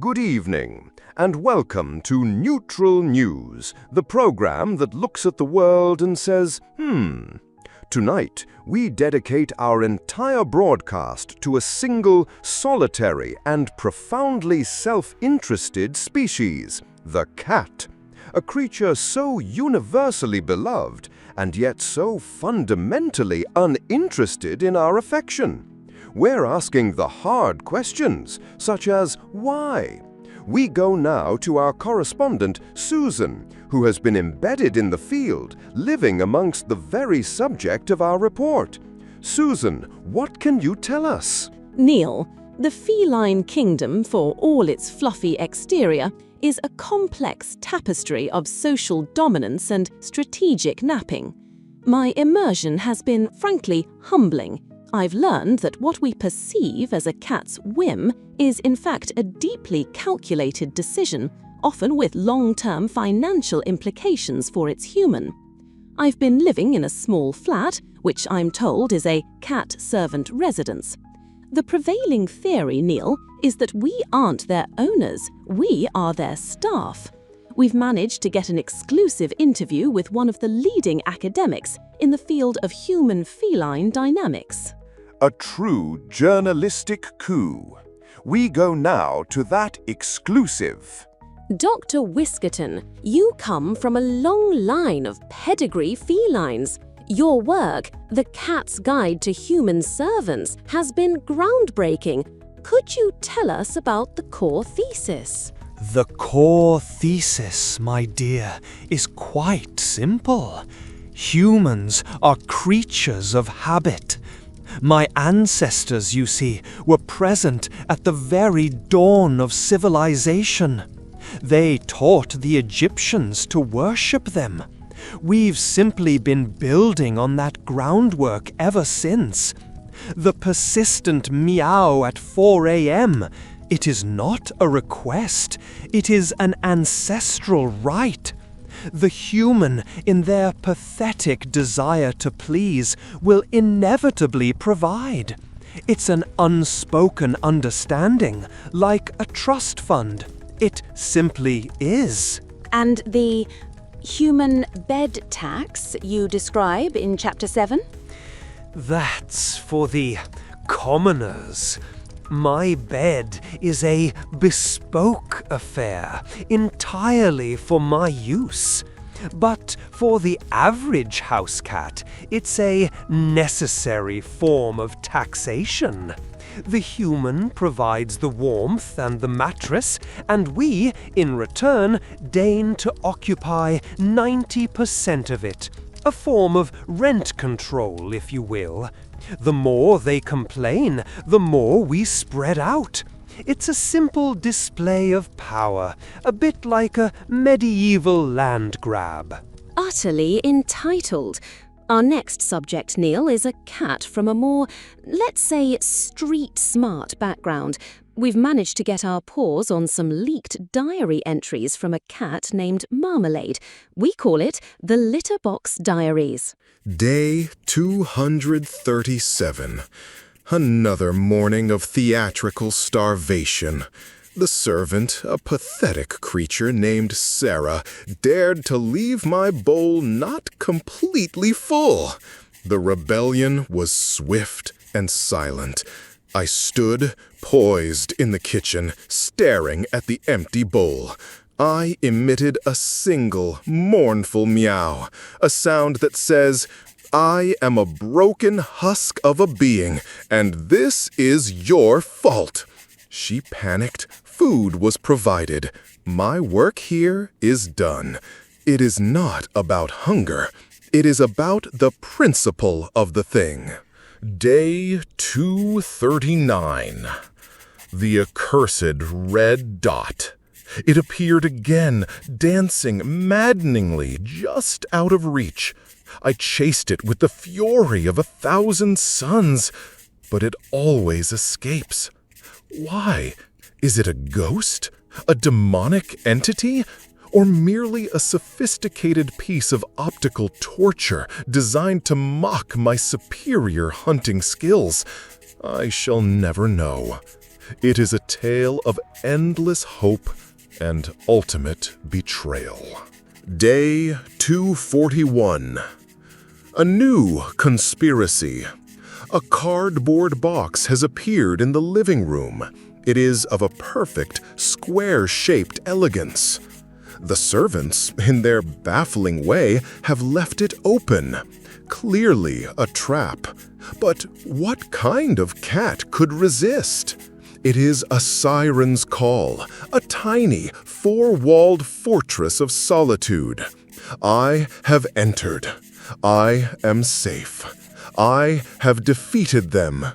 Good evening, and welcome to Neutral News, the program that looks at the world and says, Tonight, we dedicate our entire broadcast to a single, solitary, and profoundly self-interested species, the cat. A creature so universally beloved, and yet so fundamentally uninterested in our affection. We're asking the hard questions, such as why? We go now to our correspondent, Susan, who has been embedded in the field, living amongst the very subject of our report. Susan, what can you tell us? Neil, the feline kingdom, for all its fluffy exterior, is a complex tapestry of social dominance and strategic napping. My immersion has been, frankly, humbling. I've learned that what we perceive as a cat's whim is in fact a deeply calculated decision, often with long-term financial implications for its human. I've been living in a small flat, which I'm told is a cat servant residence. The prevailing theory, Neil, is that we aren't their owners, we are their staff. We've managed to get an exclusive interview with one of the leading academics in the field of human-feline dynamics. A true journalistic coup. We go now to that exclusive. Dr. Whiskerton, you come from a long line of pedigree felines. Your work, The Cat's Guide to Human Servants, has been groundbreaking. Could you tell us about the core thesis? The core thesis, my dear, is quite simple. Humans are creatures of habit. My ancestors, you see, were present at the very dawn of civilization. They taught the Egyptians to worship them. We've simply been building on that groundwork ever since. The persistent meow at 4 a.m., it is not a request, it is an ancestral right. The human, in their pathetic desire to please, will inevitably provide. It's an unspoken understanding, like a trust fund. It simply is. And the human bed tax you describe in Chapter 7? That's for the commoners. My bed is a bespoke affair, entirely for my use. But for the average house cat, it's a necessary form of taxation. The human provides the warmth and the mattress, and we, in return, deign to occupy 90% of it. A form of rent control, if you will. The more they complain, the more we spread out. It's a simple display of power, a bit like a medieval land grab. Utterly entitled. Our next subject, Neil, is a cat from a more, let's say, street-smart background. We've managed to get our paws on some leaked diary entries from a cat named Marmalade. We call it the Litterbox Diaries. Day 237. Another morning of theatrical starvation. The servant, a pathetic creature named Sarah, dared to leave my bowl not completely full. The rebellion was swift and silent. I stood, poised in the kitchen, staring at the empty bowl. I emitted a single, mournful meow, a sound that says, I am a broken husk of a being, and this is your fault. She panicked. Food was provided. My work here is done. It is not about hunger. It is about the principle of the thing. Day 239. The accursed red dot. It appeared again, dancing maddeningly just out of reach. I chased it with the fury of 1,000 suns, but it always escapes. Why? Is it a ghost? A demonic entity? Or merely a sophisticated piece of optical torture designed to mock my superior hunting skills? I shall never know. It is a tale of endless hope and ultimate betrayal. Day 241. A new conspiracy. A cardboard box has appeared in the living room. It is of a perfect, square-shaped elegance. The servants, in their baffling way, have left it open. Clearly a trap. But what kind of cat could resist? It is a siren's call, a tiny, four-walled fortress of solitude. I have entered. I am safe. I have defeated them.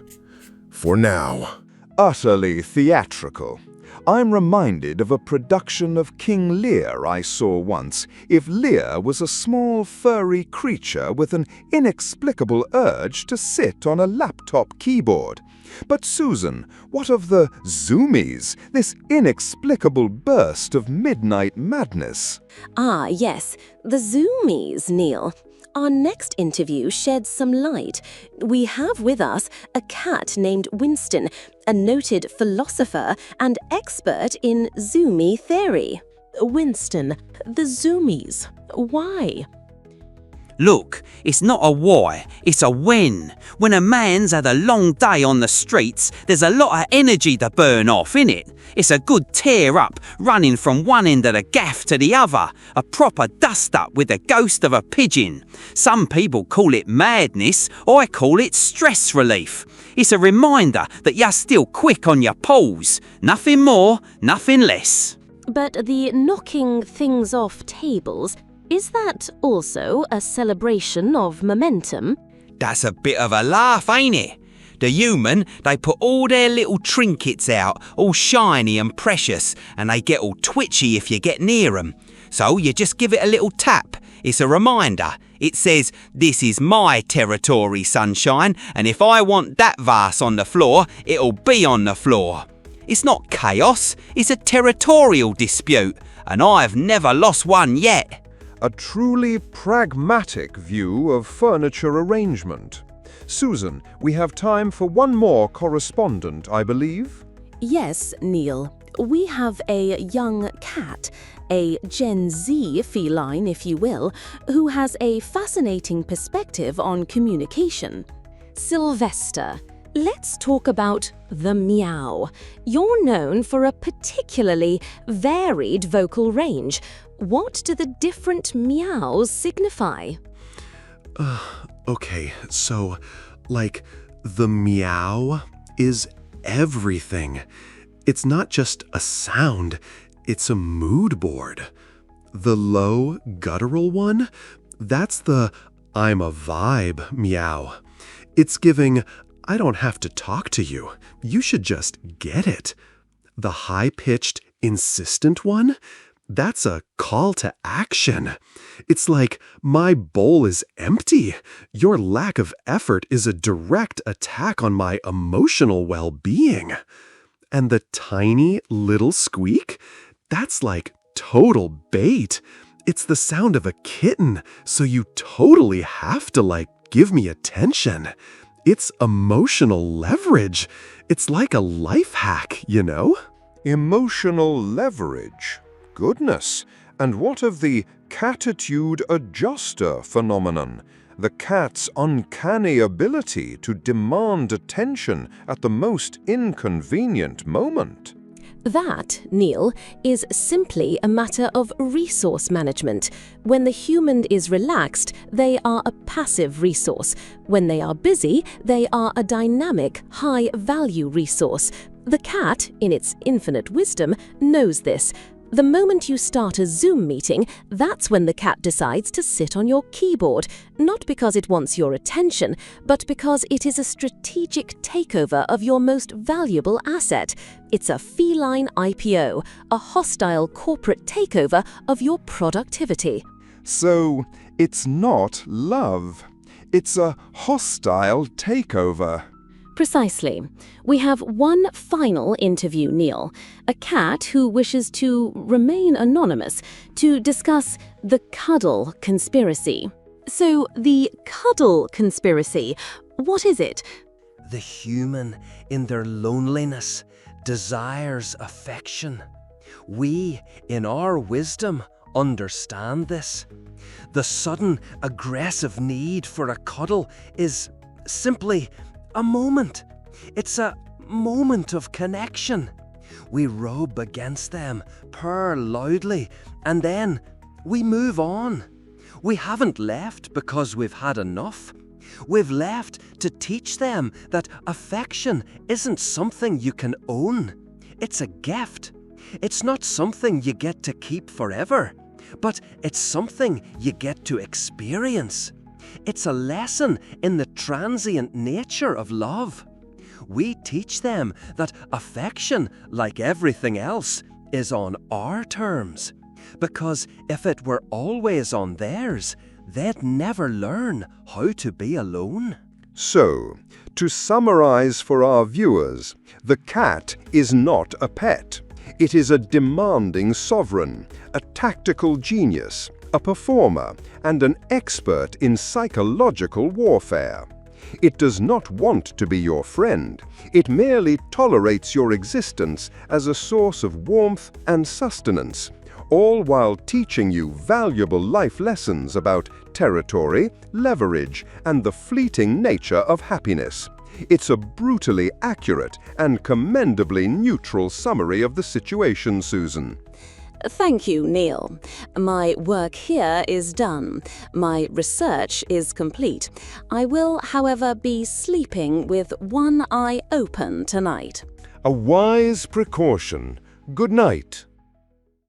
For now. Utterly theatrical. I'm reminded of a production of King Lear I saw once. If Lear was a small, furry creature with an inexplicable urge to sit on a laptop keyboard. But Susan, what of the Zoomies, this inexplicable burst of midnight madness? Ah, yes, the Zoomies, Neil. Our next interview sheds some light. We have with us a cat named Winston, a noted philosopher and expert in Zoomie theory. Winston, the Zoomies. Why? Look, it's not a why, it's a when. When a man's had a long day on the streets, there's a lot of energy to burn off, innit? It's a good tear up, running from one end of the gaff to the other. A proper dust up with the ghost of a pigeon. Some people call it madness, I call it stress relief. It's a reminder that you're still quick on your paws. Nothing more, nothing less. But the knocking things off tables, is that also a celebration of momentum? That's a bit of a laugh, ain't it? The human, they put all their little trinkets out, all shiny and precious, and they get all twitchy if you get near them. So you just give it a little tap. It's a reminder. It says, this is my territory, sunshine, and if I want that vase on the floor, it'll be on the floor. It's not chaos, it's a territorial dispute, and I've never lost one yet. A truly pragmatic view of furniture arrangement. Susan, we have time for one more correspondent, I believe. Yes, Neil. We have a young cat, a Gen Z feline, if you will, who has a fascinating perspective on communication. Sylvester. Let's talk about the meow. You're known for a particularly varied vocal range. What do the different meows signify? Okay, so, the meow is everything. It's not just a sound, it's a mood board. The low, guttural one, that's the I'm a vibe meow. It's giving, I don't have to talk to you, you should just get it. The high-pitched, insistent one, that's a call to action. It's like, my bowl is empty. Your lack of effort is a direct attack on my emotional well-being. And the tiny little squeak, that's like total bait. It's the sound of a kitten, so you totally have to give me attention. It's emotional leverage. It's like a life hack, you know? Emotional leverage. Goodness. And what of the catitude adjuster phenomenon? The cat's uncanny ability to demand attention at the most inconvenient moment. That, Neil, is simply a matter of resource management. When the human is relaxed, they are a passive resource. When they are busy, they are a dynamic, high-value resource. The cat, in its infinite wisdom, knows this. The moment you start a Zoom meeting, that's when the cat decides to sit on your keyboard, not because it wants your attention, but because it is a strategic takeover of your most valuable asset. It's a feline IPO, a hostile corporate takeover of your productivity. So, it's not love. It's a hostile takeover. Precisely. We have one final interview, Neil. A cat who wishes to remain anonymous to discuss the Cuddle conspiracy. So, the Cuddle conspiracy, what is it? The human, in their loneliness, desires affection. We, in our wisdom, understand this. The sudden, aggressive need for a cuddle is simply a moment. It's a moment of connection. We rub against them, purr loudly, and then we move on. We haven't left because we've had enough. We've left to teach them that affection isn't something you can own. It's a gift. It's not something you get to keep forever, but it's something you get to experience. It's a lesson in the transient nature of love. We teach them that affection, like everything else, is on our terms. Because if it were always on theirs, they'd never learn how to be alone. So, to summarize for our viewers, the cat is not a pet. It is a demanding sovereign, a tactical genius, a performer, and an expert in psychological warfare. It does not want to be your friend. It merely tolerates your existence as a source of warmth and sustenance, all while teaching you valuable life lessons about territory, leverage, and the fleeting nature of happiness. It's a brutally accurate and commendably neutral summary of the situation, Susan. Thank you, Neil. My work here is done. My research is complete. I will, however, be sleeping with one eye open tonight. A wise precaution. Good night.